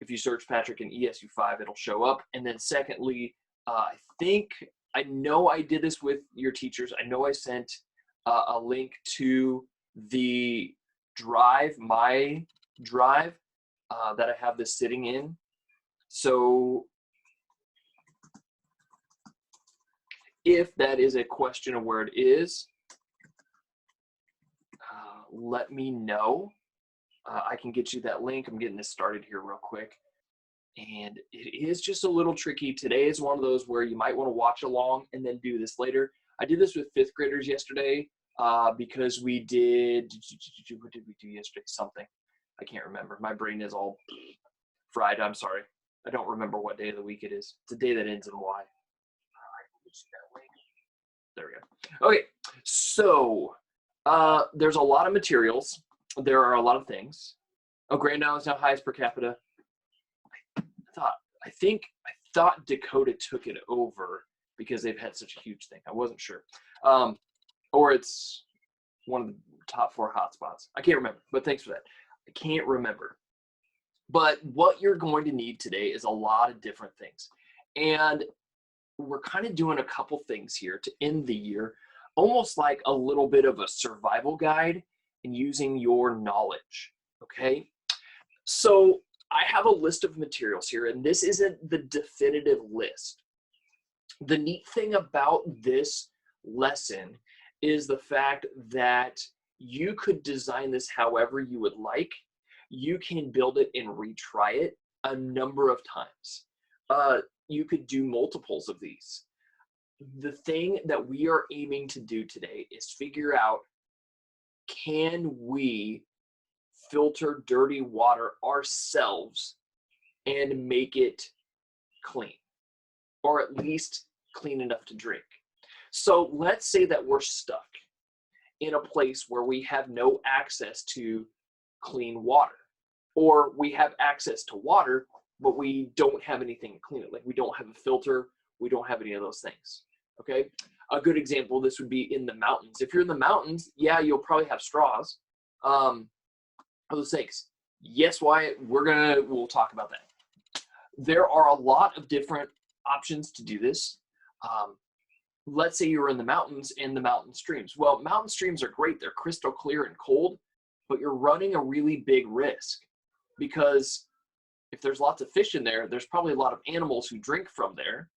If you search Patrick in ESU5, it'll show up. And then secondly, I know I did this with your teachers. I know I sent a link to the drive, my drive that I have this sitting in. So if that is a question of where it is, let me know. I can get you that link. I'm getting this started here real quick. And it is just a little tricky. Today is one of those where you might want to watch along and then do this later. I did this with 5th graders yesterday because we did, what did we do yesterday? Something. I can't remember. My brain is all fried. I'm sorry. I don't remember what day of the week it is. It's a day that ends in Y. There we go. Okay, so there's a lot of materials. There are a lot of things. Oh, Grand Island's now highest per capita. I thought Dakota took it over because they've had such a huge thing. I wasn't sure. Or it's one of the top 4 hotspots. I can't remember, but thanks for that. I can't remember. But what you're going to need today is a lot of different things. And we're kind of doing a couple things here to end the year, almost like a little bit of a survival guide and using your knowledge, okay? So I have a list of materials here, and this isn't the definitive list. The neat thing about this lesson is the fact that you could design this however you would like. You can build it and retry it a number of times. You could do multiples of these. The thing that we are aiming to do today is figure out, can we filter dirty water ourselves and make it clean, or at least clean enough to drink? So let's say that we're stuck in a place where we have no access to clean water, or we have access to water, but we don't have anything to clean it. Like we don't have a filter, we don't have any of those things, okay? A good example, this would be in the mountains. If you're in the mountains, yeah, you'll probably have straws. Those things. Yes, Wyatt, we'll talk about that. There are a lot of different options to do this. Let's say you're in the mountains and the mountain streams. Well, mountain streams are great. They're crystal clear and cold, but you're running a really big risk because if there's lots of fish in there, there's probably a lot of animals who drink from there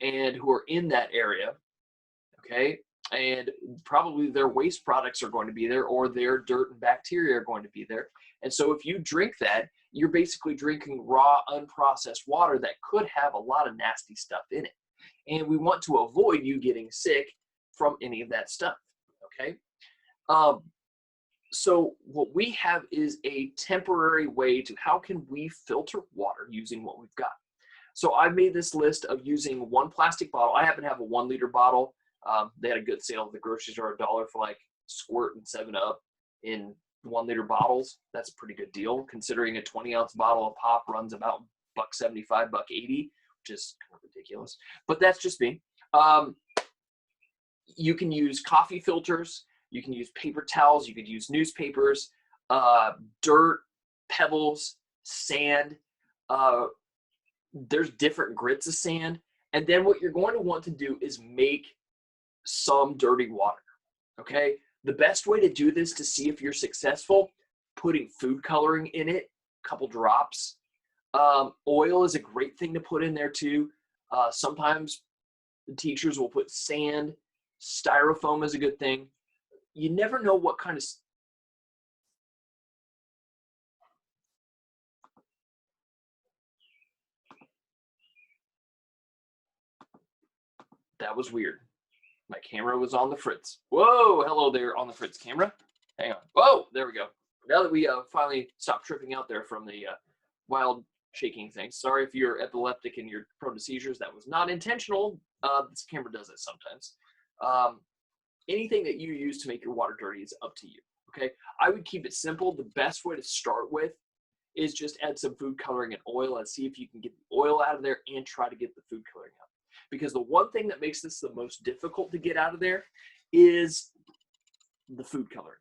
and who are in that area, okay? And probably their waste products are going to be there, or their dirt and bacteria are going to be there. And so if you drink that, you're basically drinking raw, unprocessed water that could have a lot of nasty stuff in it. And we want to avoid you getting sick from any of that stuff, okay? So what we have is a temporary way to how can we filter water using what we've got. So I've made this list of using one plastic bottle. I happen to have a 1 liter bottle. They had a good sale at the grocery store, $1 for like Squirt and 7-Up in 1 liter bottles. That's a pretty good deal considering a 20-ounce bottle of pop runs about $1.75, $1.80, which is kind of ridiculous. But that's just me. You can use coffee filters. You can use paper towels. You could use newspapers, dirt, pebbles, sand. There's different grits of sand. And then what you're going to want to do is make some dirty water, okay? The best way to do this to see if you're successful, putting food coloring in it, a couple drops. Oil is a great thing to put in there too. Sometimes the teachers will put sand. Styrofoam is a good thing. You never know what kind of that was weird. My camera was on the fritz. Whoa, hello there on the fritz camera. Hang on. Whoa, there we go. Now that we finally stopped tripping out there from the wild shaking thing. Sorry if you're epileptic and you're prone to seizures. That was not intentional. This camera does it sometimes. Anything that you use to make your water dirty is up to you, okay? I would keep it simple. The best way to start with is just add some food coloring and oil and see if you can get the oil out of there and try to get the food coloring out. Because the one thing that makes this the most difficult to get out of there is the food coloring.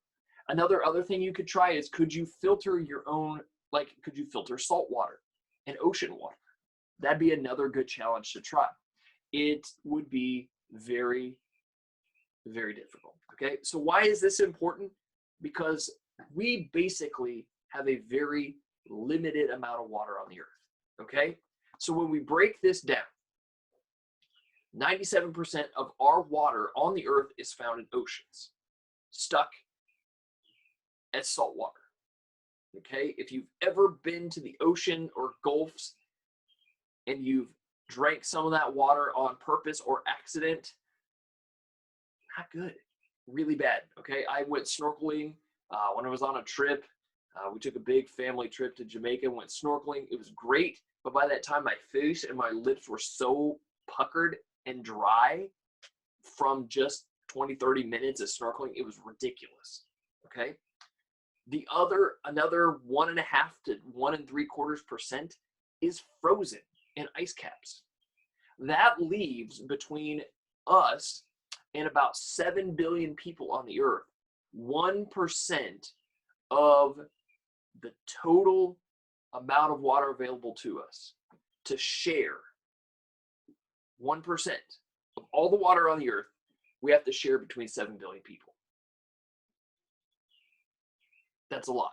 Other thing you could try is, could you filter your own, like, could you filter salt water? and ocean water. That'd be another good challenge to try. It would be very, very difficult. Okay, so why is this important? Because we basically have a very limited amount of water on the earth. Okay, so when we break this down, 97% of our water on the earth is found in oceans, stuck as salt water. Okay, if you've ever been to the ocean or gulfs and you've drank some of that water on purpose or accident, not good, really bad. Okay, I went snorkeling when I was on a trip. We took a big family trip to Jamaica, went snorkeling. It was great, but by that time my face and my lips were so puckered and dry from just 20-30 minutes of snorkeling, it was ridiculous. Okay, another 1.5 to 1 3/4% is frozen in ice caps. That leaves between us and about 7 billion people on the earth 1% of the total amount of water available to us to share. 1% of all the water on the earth we have to share between 7 billion people. That's a lot.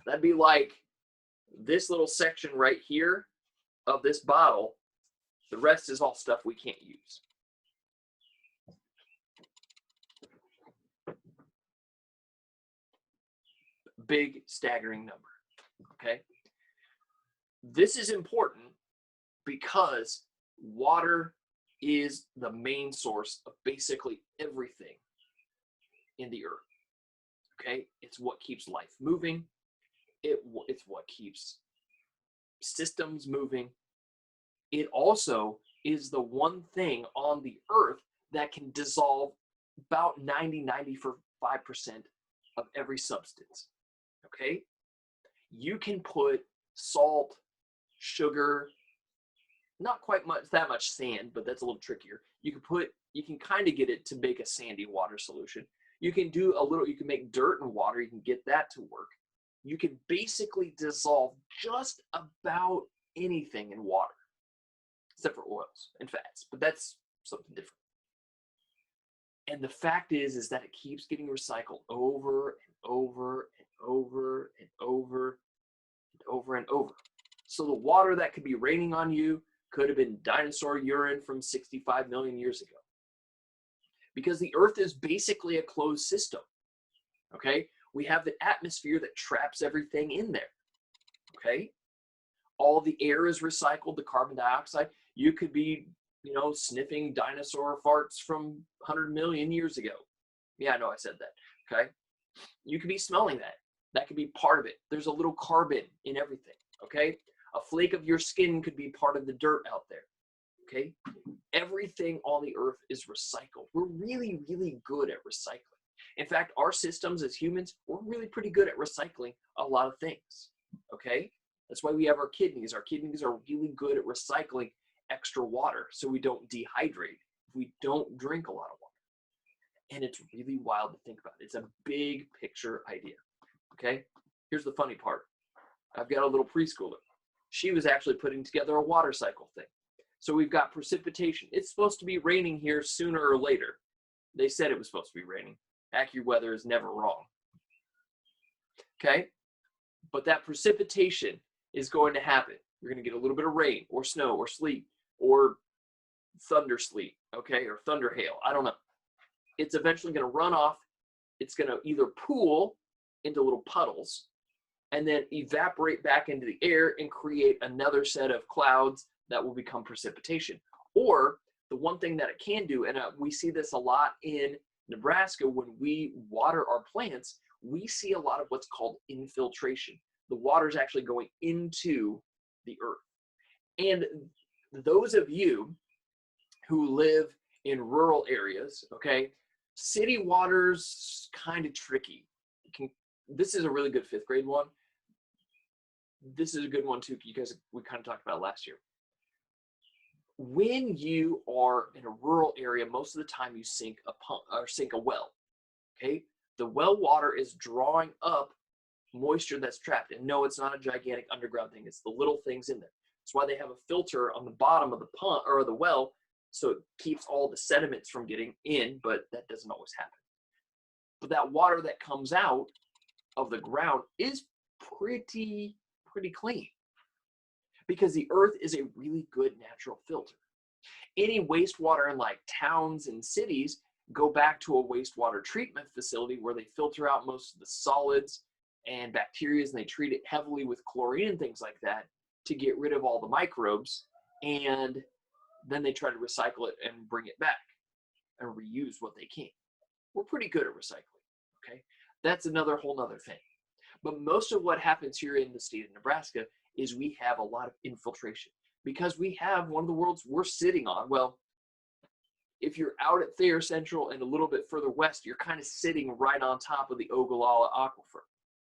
That'd be like this little section right here of this bottle. The rest is all stuff we can't use. Big, staggering number. Okay? This is important because water is the main source of basically everything in the earth. Okay? It's what keeps life moving. It's what keeps systems moving. It also is the one thing on the earth that can dissolve about 95% of every substance. Okay? You can put salt, sugar, not quite that much sand, but that's a little trickier. You can kind of get it to make a sandy water solution. You can make dirt and water, you can get that to work. You can basically dissolve just about anything in water, except for oils and fats, but that's something different. And the fact is that it keeps getting recycled over and over and over and over and over and over. So the water that could be raining on you could have been dinosaur urine from 65 million years ago. Because the earth is basically a closed system. Okay? We have the atmosphere that traps everything in there. Okay? All the air is recycled, the carbon dioxide. You could be, sniffing dinosaur farts from 100 million years ago. Yeah, I know I said that. Okay? You could be smelling that. That could be part of it. There's a little carbon in everything. Okay? A flake of your skin could be part of the dirt out there. Okay? Everything on the earth is recycled. We're really, really good at recycling. In fact, our systems as humans, we're really pretty good at recycling a lot of things. Okay? That's why we have our kidneys. Our kidneys are really good at recycling extra water so we don't dehydrate if we don't drink a lot of water. And it's really wild to think about. It's a big picture idea. Okay? Here's the funny part. I've got a little preschooler. She was actually putting together a water cycle thing. So we've got precipitation. It's supposed to be raining here sooner or later. They said it was supposed to be raining. AccuWeather is never wrong. Okay? But that precipitation is going to happen. You're going to get a little bit of rain or snow or sleet or thunder sleet, okay, or thunder hail. I don't know. It's eventually going to run off. It's going to either pool into little puddles and then evaporate back into the air and create another set of clouds that will become precipitation. Or the one thing that it can do, and we see this a lot in Nebraska when we water our plants, we see a lot of what's called infiltration. The water is actually going into the earth. And those of you who live in rural areas, okay, city water's kind of tricky. This is a really good 5th grade one. This is a good one too, because we kind of talked about it last year. When you are in a rural area, most of the time you sink a pump or sink a well. Okay, the well water is drawing up moisture that's trapped. And no, it's not a gigantic underground thing. It's the little things in there. That's why they have a filter on the bottom of the pond or the well, so it keeps all the sediments from getting in, but that doesn't always happen. But that water that comes out of the ground is pretty clean, because the earth is a really good natural filter. Any wastewater in like towns and cities go back to a wastewater treatment facility where they filter out most of the solids and bacteria, and they treat it heavily with chlorine and things like that to get rid of all the microbes, and then they try to recycle it and bring it back and reuse what they can. We're pretty good at recycling, okay? That's another whole nother thing. But most of what happens here in the state of Nebraska is we have a lot of infiltration, because we have one of the world's we're sitting on. Well, if you're out at Thayer Central and a little bit further west, you're kind of sitting right on top of the Ogallala Aquifer,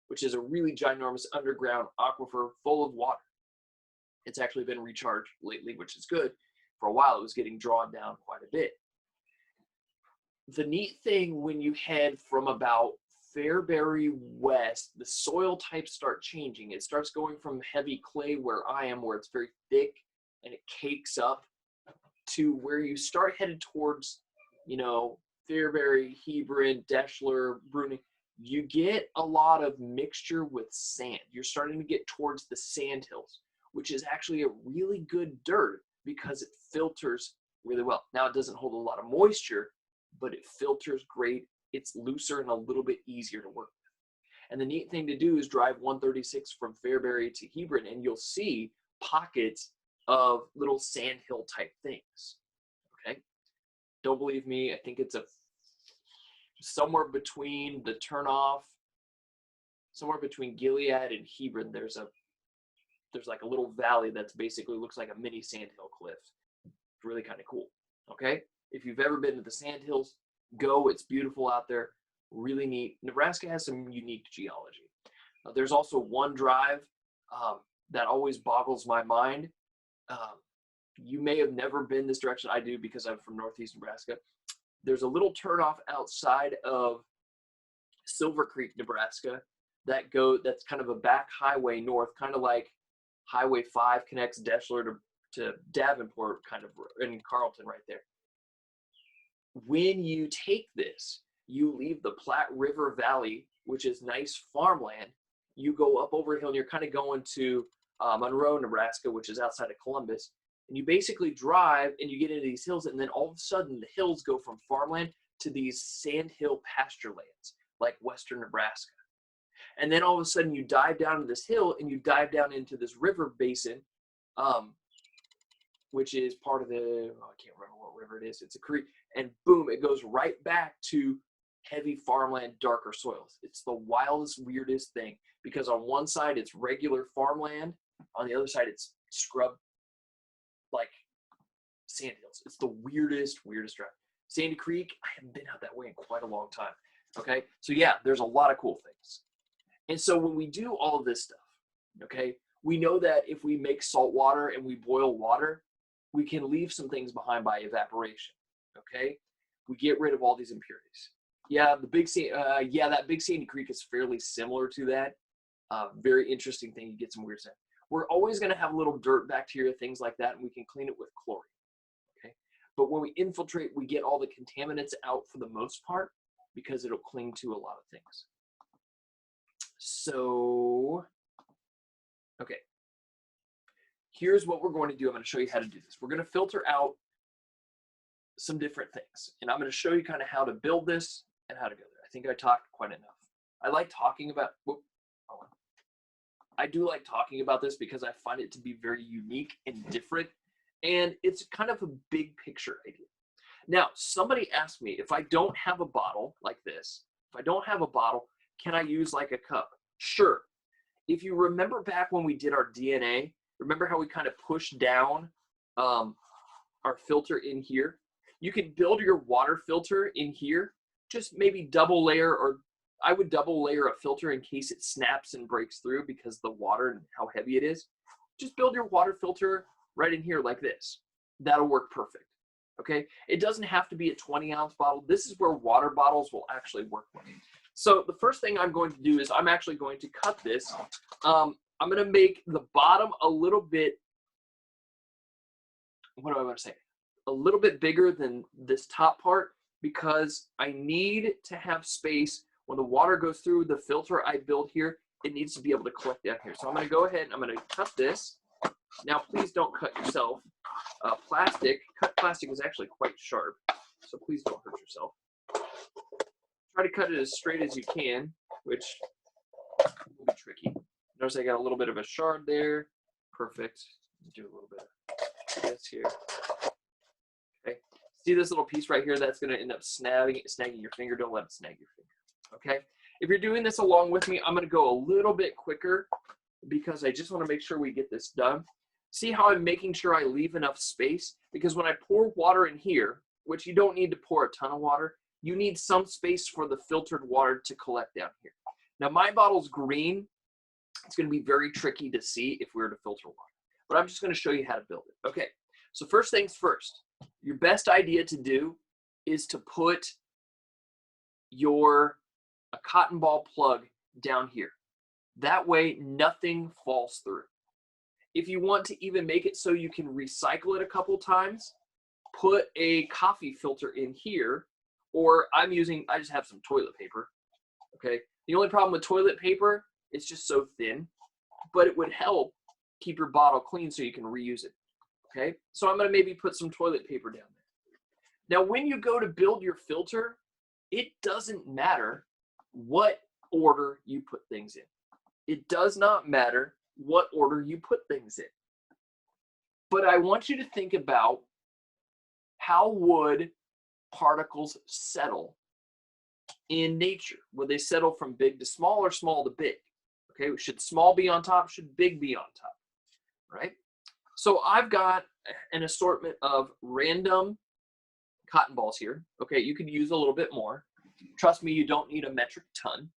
which is a really ginormous underground aquifer full of water. It's actually been recharged lately, which is good. For a while, it was getting drawn down quite a bit. The neat thing when you head from about Fairbury west, the soil types start changing. It starts going from heavy clay where I am, where it's very thick and it cakes up, to where you start headed towards, you know, Fairbury, Hebron, Deschler, Bruning. You get a lot of mixture with sand. You're starting to get towards the sand hills, which is actually a really good dirt because it filters really well. Now, it doesn't hold a lot of moisture, but it filters great. It's looser and a little bit easier to work with. And the neat thing to do is drive 136 from Fairbury to Hebron, and you'll see pockets of little sandhill type things. Okay, don't believe me? I think it's somewhere between the turnoff, somewhere between Gilead and Hebron. There's like a little valley that's basically looks like a mini sandhill cliff. It's really kind of cool. Okay, if you've ever been to the sandhills, go. It's beautiful out there. Really neat. Nebraska has some unique geology. There's also one drive that always boggles my mind. You may have never been this direction. I do, because I'm from Northeast Nebraska. There's a little turnoff outside of Silver Creek, Nebraska, that's kind of a back highway north, kind of like Highway 5 connects Deschler to Davenport, kind of in Carlton right there. When you take this, you leave the Platte River Valley, which is nice farmland. You go up over a hill and you're kind of going to Monroe, Nebraska, which is outside of Columbus. And you basically drive and you get into these hills, and then all of a sudden the hills go from farmland to these sandhill pasture lands like western Nebraska. And then all of a sudden you dive down to this hill and you dive down into this river basin, which is part of the, I can't remember what river it is. It's a creek, and boom, it goes right back to heavy farmland, darker soils. It's the wildest, weirdest thing, because on one side it's regular farmland, on the other side it's scrub like sandhills. It's the weirdest drive. Sandy Creek, I haven't been out that way in quite a long time. Okay, so yeah, there's a lot of cool things. And so when we do all of this stuff, okay, we know that if we make salt water and we boil water, we can leave some things behind by evaporation. Okay, we get rid of all these impurities. Yeah, that big Sandy Creek is fairly similar to that. Very interesting thing. You get some weird stuff. We're always going to have little dirt, bacteria, things like that, and we can clean it with chlorine. Okay, but when we infiltrate, we get all the contaminants out for the most part, because it'll cling to a lot of things. So, okay, here's what we're going to do. I'm going to show you how to do this. We're going to filter out some different things, and I'm going to show you kind of how to build this and how to go there. I think I talked quite enough. I like talking about, I do like talking about this because I find it to be very unique and different, and it's kind of a big picture idea. Now, somebody asked me, if I don't have a bottle like this, if I don't have a bottle, can I use like a cup? Sure. If you remember back when we did our DNA, remember how we kind of pushed down our filter in here? You can build your water filter in here, just maybe double layer, or I would double layer a filter in case it snaps and breaks through because the water and how heavy it is. Just build your water filter right in here like this. That'll work perfect. Okay, it doesn't have to be a 20-ounce bottle. This is where water bottles will actually work well. So the first thing I'm going to do is I'm actually going to cut this. I'm going to make the bottom a little bit what do I want to say? A little bit bigger than this top part, because I need to have space when the water goes through the filter I build here. It needs to be able to collect down here. So I'm going to go ahead and I'm going to cut this. Now, please don't cut yourself. Cut plastic is actually quite sharp, so please don't hurt yourself. Try to cut it as straight as you can, which will be tricky. Notice I got a little bit of a shard there. Perfect. Do a little bit of this here. Okay. See this little piece right here? That's going to end up snagging your finger. Don't let it snag your finger. Okay. If you're doing this along with me, I'm going to go a little bit quicker because I just want to make sure we get this done. See how I'm making sure I leave enough space? Because when I pour water in here, which you don't need to pour a ton of water, you need some space for the filtered water to collect down here. Now my bottle's green. It's going to be very tricky to see if we were to filter water, but I'm just going to show you how to build it. Okay, so first things first, your best idea to do is to put a cotton ball plug down here. That way nothing falls through. If you want to even make it so you can recycle it a couple times, put a coffee filter in here, or I just have some toilet paper, okay? The only problem with toilet paper, it's just so thin, but it would help keep your bottle clean so you can reuse it, okay? So I'm gonna maybe put some toilet paper down there. Now, when you go to build your filter, it doesn't matter what order you put things in. It does not matter what order you put things in. But I want you to think about how would particles settle in nature? Would they settle from big to small or small to big? Okay, should small be on top? Should big be on top? Right? So I've got an assortment of random cotton balls here. Okay, you could use a little bit more. Trust me, you don't need a metric ton.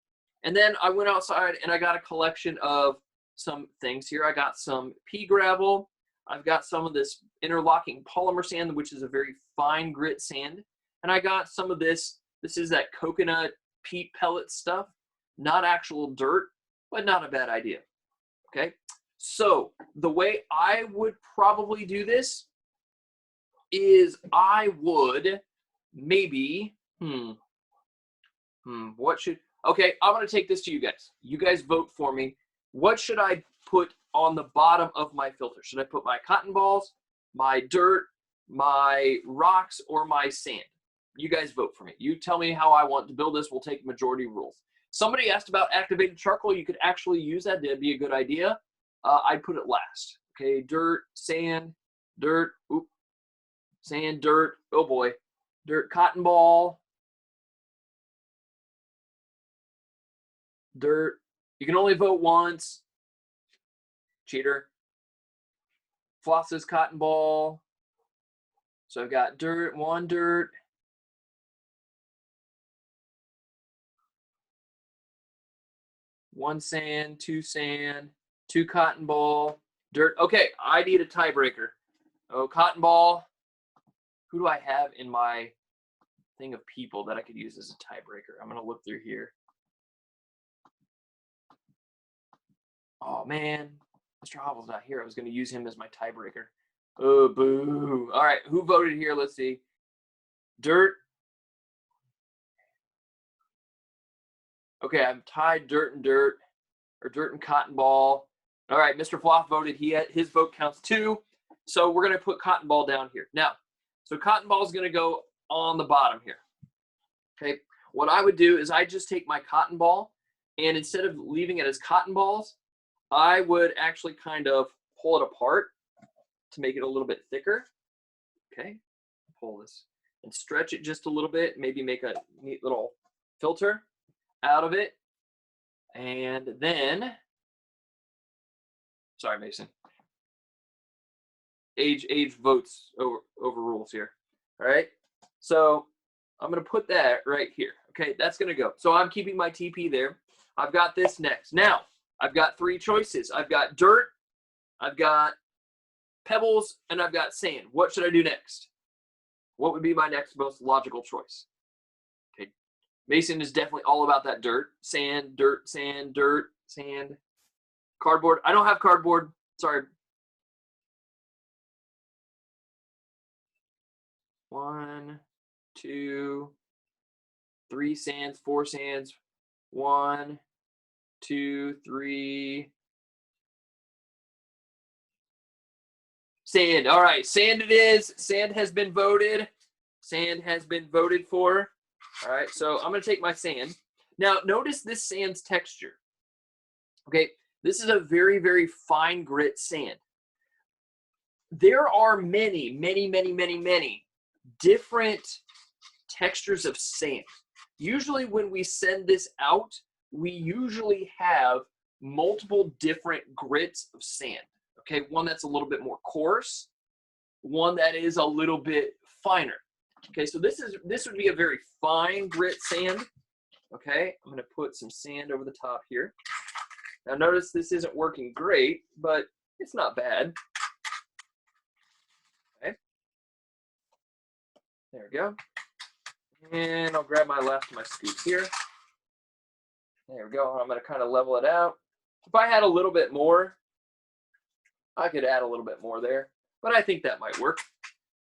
And then I went outside and I got a collection of some things here. I got some pea gravel. I've got some of this interlocking polymer sand, which is a very fine grit sand. And I got some of this. This is that coconut peat pellet stuff. Not actual dirt, but not a bad idea. Okay. So the way I would probably do this is I would maybe, okay, I'm going to take this to you guys. You guys vote for me. What should I put on the bottom of my filter? Should I put my cotton balls, my dirt, my rocks, or my sand? You guys vote for me. You tell me how I want to build this. We'll take majority rules. Somebody asked about activated charcoal. You could actually use that. That'd be a good idea. I'd put it last. Okay, dirt, sand, dirt, sand, dirt, oh boy, dirt, cotton ball, dirt. You can only vote once. Cheater. Floss's cotton ball. So I've got dirt, one sand, two cotton ball, dirt. Okay, I need a tiebreaker. Oh, cotton ball. Who do I have in my thing of people that I could use as a tiebreaker? I'm going to look through here. Oh, man. Mr. Hovel's not here. I was going to use him as my tiebreaker. Oh, boo. All right, who voted here? Let's see. Dirt. Okay, I'm tied dirt and dirt, or dirt and cotton ball. All right, Mr. Floff voted. His vote counts too. So we're going to put cotton ball down here. Now, so cotton ball is going to go on the bottom here. Okay, what I would do is I just take my cotton ball, and instead of leaving it as cotton balls, I would actually kind of pull it apart to make it a little bit thicker. Okay, pull this and stretch it just a little bit, maybe make a neat little filter out of it. And then, sorry, Mason. Age votes over rules here. All right, so I'm going to put that right here. Okay, that's going to go. So I'm keeping my TP there. I've got this next. Now, I've got three choices. I've got dirt, I've got pebbles, and I've got sand. What should I do next? What would be my next most logical choice? Okay, Mason is definitely all about that dirt. Sand, dirt, sand, dirt, sand. Cardboard. I don't have cardboard. Sorry. 1, 2, 3 sands, 4 sands. 1, 2, 3. Sand. All right, sand it is. Sand has been voted. Sand has been voted for. All right, so I'm going to take my sand. Now, notice this sand's texture. Okay, this is a very, very fine grit sand. There are many, many, many, many, many different textures of sand. Usually when we send this out, we usually have multiple different grits of sand. Okay, one that's a little bit more coarse, one that is a little bit finer. Okay, so this would be a very fine grit sand. Okay, I'm going to put some sand over the top here. Now notice this isn't working great, but it's not bad. Okay, there we go. And I'll grab my left, my scoop here. There we go. I'm going to kind of level it out. If I had a little bit more, I could add a little bit more there, but I think that might work.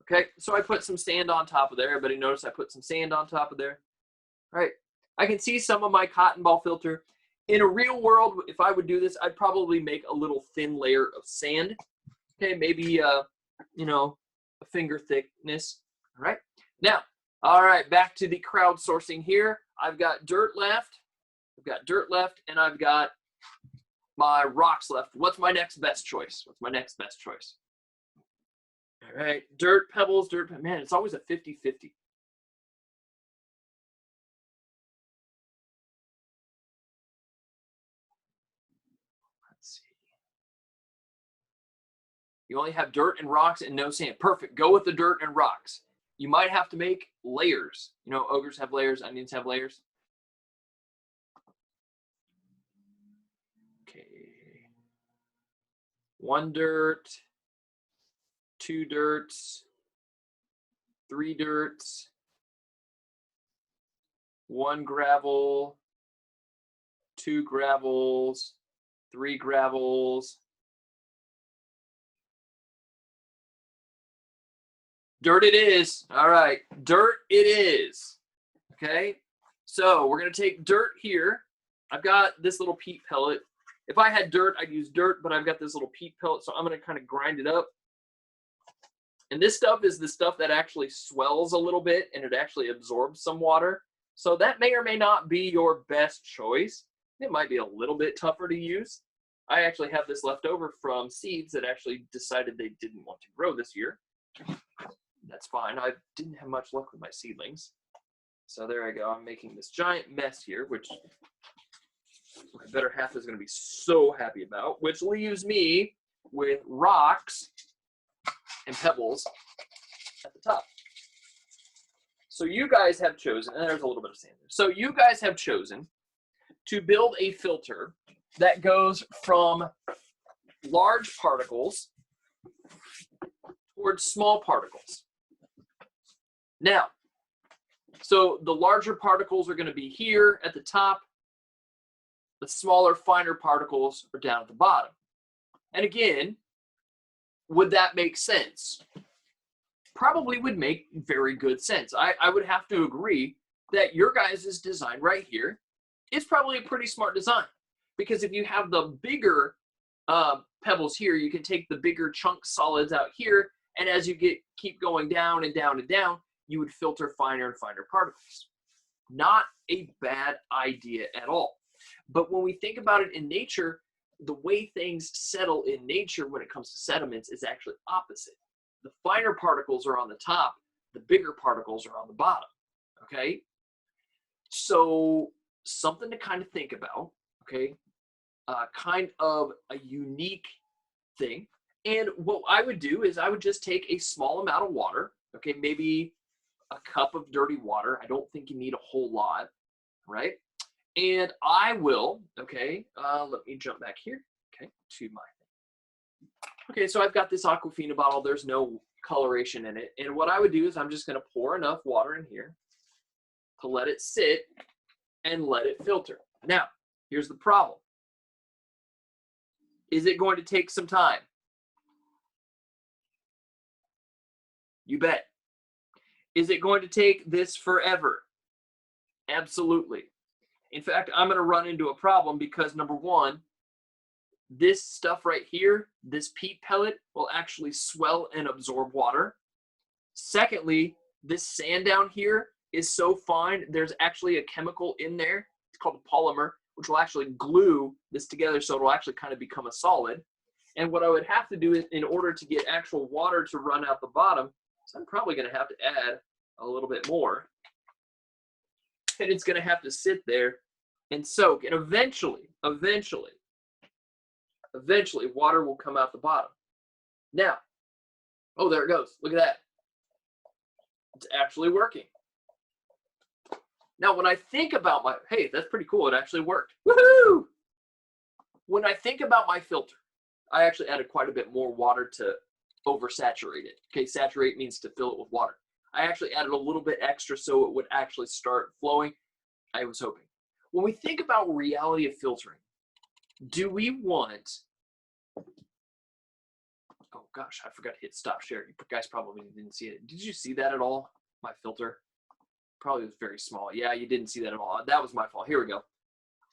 Okay, so I put some sand on top of there. Everybody notice I put some sand on top of there. All right, I can see some of my cotton ball filter. In a real world, if I would do this, I'd probably make a little thin layer of sand. Okay, maybe, you know, a finger thickness. All right, now, all right, back to the crowdsourcing here. I've got dirt left. I've got dirt left, and I've got my rocks left. What's my next best choice? What's my next best choice? All right, dirt, pebbles, dirt. Man, it's always a 50-50. Let's see. You only have dirt and rocks and no sand. Perfect. Go with the dirt and rocks. You might have to make layers. You know, ogres have layers, onions have layers. Okay. 1 dirt, 2 dirts, 3 dirts, 1 gravel, 2 gravels, 3 gravels. Dirt it is. All right, dirt it is. Okay, so we're going to take dirt here. I've got this little peat pellet. If I had dirt, I'd use dirt, but I've got this little peat pellet, so I'm going to kind of grind it up. And this stuff is the stuff that actually swells a little bit, and it actually absorbs some water. So that may or may not be your best choice. It might be a little bit tougher to use. I actually have this left over from seeds that actually decided they didn't want to grow this year. That's fine. I didn't have much luck with my seedlings. So there I go. I'm making this giant mess here, which my better half is going to be so happy about, which leaves me with rocks and pebbles at the top. So you guys have chosen, and there's a little bit of sand there. So you guys have chosen to build a filter that goes from large particles towards small particles. Now, so the larger particles are going to be here at the top. The smaller, finer particles are down at the bottom. And again, would that make sense? Probably would make very good sense. I would have to agree that your guys' design right here is probably a pretty smart design. Because if you have the bigger pebbles here, you can take the bigger chunk solids out here, and as you keep going down and down and down, you would filter finer and finer particles. Not a bad idea at all. But when we think about it in nature, the way things settle in nature when it comes to sediments is actually opposite. The finer particles are on the top, the bigger particles are on the bottom, okay? So something to kind of think about, okay? Kind of a unique thing. And what I would do is I would just take a small amount of water, okay? Maybe a cup of dirty water. I don't think you need a whole lot, right? And I will, okay, let me jump back here, okay, to my thing. Okay, so I've got this Aquafina bottle. There's no coloration in it. And what I would do is I'm just going to pour enough water in here to let it sit and let it filter. Now, here's the problem. Is it going to take some time? You bet. Is it going to take this forever? Absolutely. In fact, I'm going to run into a problem because number one, this stuff right here, this peat pellet will actually swell and absorb water. Secondly, this sand down here is so fine, there's actually a chemical in there, it's called a polymer, which will actually glue this together so it'll actually kind of become a solid. And what I would have to do is, in order to get actual water to run out the bottom, so I'm probably going to have to add a little bit more. And it's going to have to sit there and soak. And eventually, water will come out the bottom. Now, oh, there it goes. Look at that. It's actually working. Now, when I think about my, hey, that's pretty cool. It actually worked. Woohoo! When I think about my filter, I actually added quite a bit more water to oversaturate it. Okay, saturate means to fill it with water. I actually added a little bit extra so it would actually start flowing. I was hoping. When we think about reality of filtering, do we want, oh gosh, I forgot to hit stop share. You guys probably didn't see it. Did you see that at all? My filter? Probably was very small. Yeah, you didn't see that at all. That was my fault. Here we go.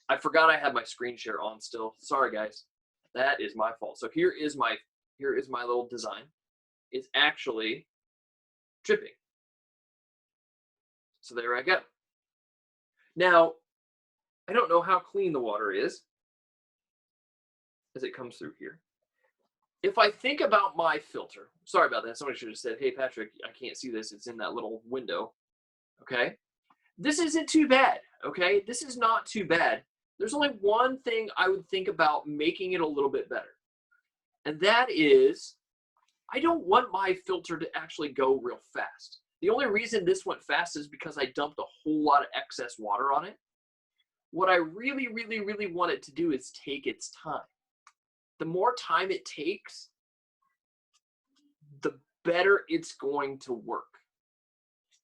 I forgot I had my screen share on still. Sorry guys. That is my fault. So here is my little design. It's actually dripping. So there I go. Now, I don't know how clean the water is as it comes through here. If I think about my filter, sorry about that. Somebody should have said, hey, Patrick, I can't see this. It's in that little window. Okay. This isn't too bad. Okay. This is not too bad. There's only one thing I would think about making it a little bit better. And that is, I don't want my filter to actually go real fast. The only reason this went fast is because I dumped a whole lot of excess water on it. What I really, really, really want it to do is take its time. The more time it takes, the better it's going to work.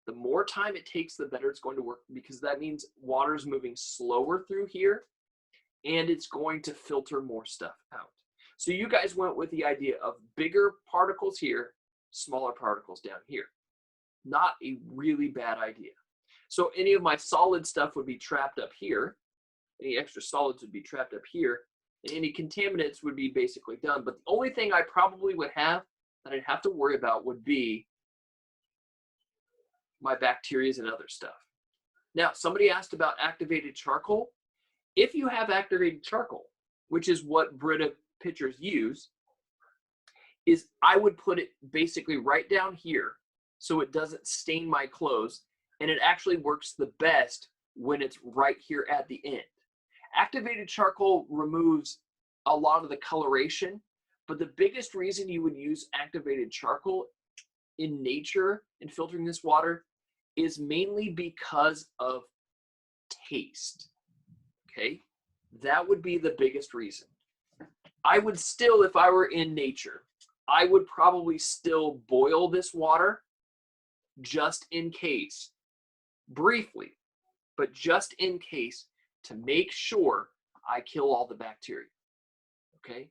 The more time it takes, the better it's going to work, because that means water is moving slower through here and it's going to filter more stuff out. So you guys went with the idea of bigger particles here, smaller particles down here. Not a really bad idea. So any of my solid stuff would be trapped up here. Any extra solids would be trapped up here. And any contaminants would be basically done. But the only thing I probably would have that I'd have to worry about would be my bacteria and other stuff. Now, somebody asked about activated charcoal. If you have activated charcoal, which is what Brita pitchers use, is I would put it basically right down here so it doesn't stain my clothes, and it actually works the best when it's right here at the end. Activated charcoal removes a lot of the coloration, but the biggest reason you would use activated charcoal in nature in filtering this water is mainly because of taste. Okay, that would be the biggest reason. I would still, if I were in nature, I would probably still boil this water just in case, briefly, but just in case, to make sure I kill all the bacteria. Okay?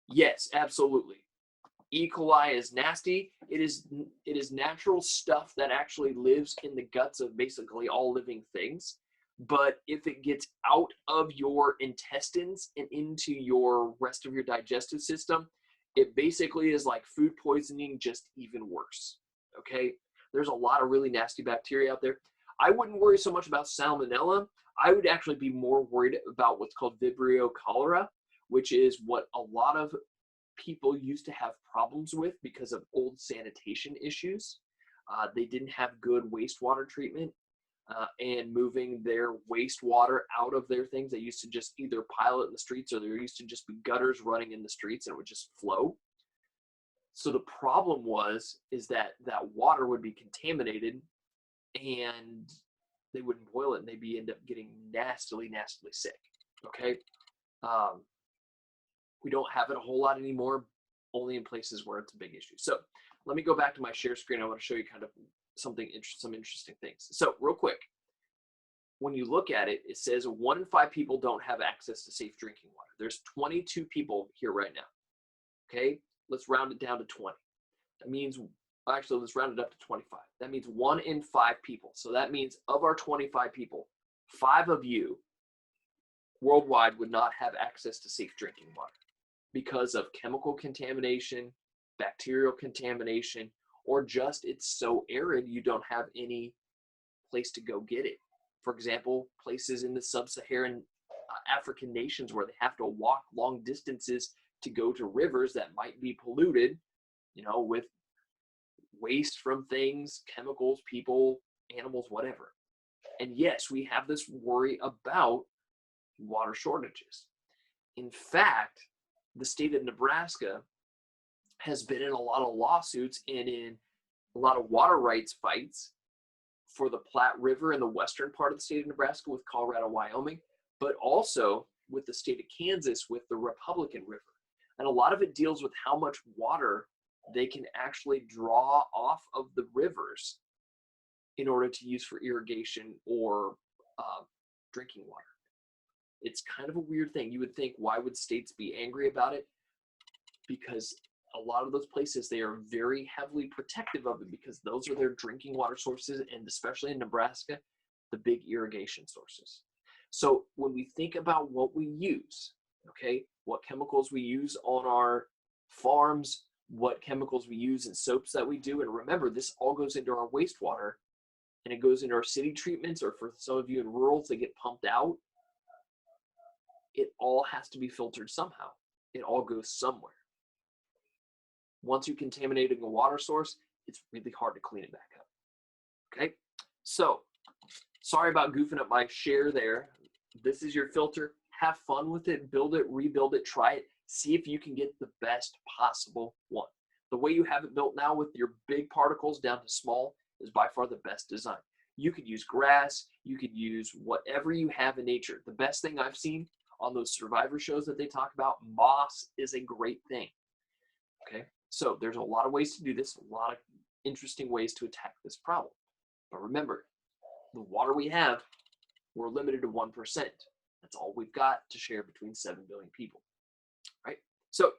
Yes, absolutely. E. coli is nasty. It is natural stuff that actually lives in the guts of basically all living things. But if it gets out of your intestines and into your rest of your digestive system, it basically is like food poisoning, just even worse. Okay? There's a lot of really nasty bacteria out there. I wouldn't worry so much about salmonella. I would actually be more worried about what's called Vibrio cholera, which is what a lot of people used to have problems with because of old sanitation issues. They didn't have good wastewater treatment, and moving their wastewater out of their things. They used to just either pile it in the streets, or there used to just be gutters running in the streets and it would just flow. So the problem is that water would be contaminated and they wouldn't boil it, and they'd end up getting nastily sick. Okay. We don't have it a whole lot anymore, only in places where it's a big issue. So let me go back to my share screen. I want to show you kind of some interesting things. So real quick, when you look at it, it says 1 in 5 people don't have access to safe drinking water. There's 22 people here right now. Okay, let's round it down to 20. That means actually, let's round it up to 25. That means 1 in 5 people. So that means of our 25 people, 5 of you worldwide would not have access to safe drinking water because of chemical contamination, bacterial contamination, or just it's so arid you don't have any place to go get it. For example, places in the sub-Saharan African nations where they have to walk long distances to go to rivers that might be polluted, with waste from things, chemicals, people, animals, whatever. And yes, we have this worry about water shortages. In fact, the state of Nebraska has been in a lot of lawsuits and in a lot of water rights fights for the Platte River in the western part of the state of Nebraska with Colorado, Wyoming, but also with the state of Kansas with the Republican River. And a lot of it deals with how much water they can actually draw off of the rivers in order to use for irrigation or drinking water. It's kind of a weird thing. You would think, why would states be angry about it? Because a lot of those places, they are very heavily protective of it because those are their drinking water sources, and especially in Nebraska, the big irrigation sources. So when we think about what we use, okay, what chemicals we use on our farms, what chemicals we use in soaps that we do, and remember, this all goes into our wastewater, and it goes into our city treatments, or for some of you in rurals, they get pumped out. It all has to be filtered somehow. It all goes somewhere. Once you contaminate a water source, it's really hard to clean it back up. Okay, so sorry about goofing up my share there. This is your filter. Have fun with it, build it, rebuild it, try it, see if you can get the best possible one. The way you have it built now with your big particles down to small is by far the best design. You could use grass, you could use whatever you have in nature. The best thing I've seen on those survivor shows that they talk about, moss is a great thing. Okay, so there's a lot of ways to do this, a lot of interesting ways to attack this problem. But remember, the water we have, we're limited to 1%. That's all we've got to share between 7 billion people, right? So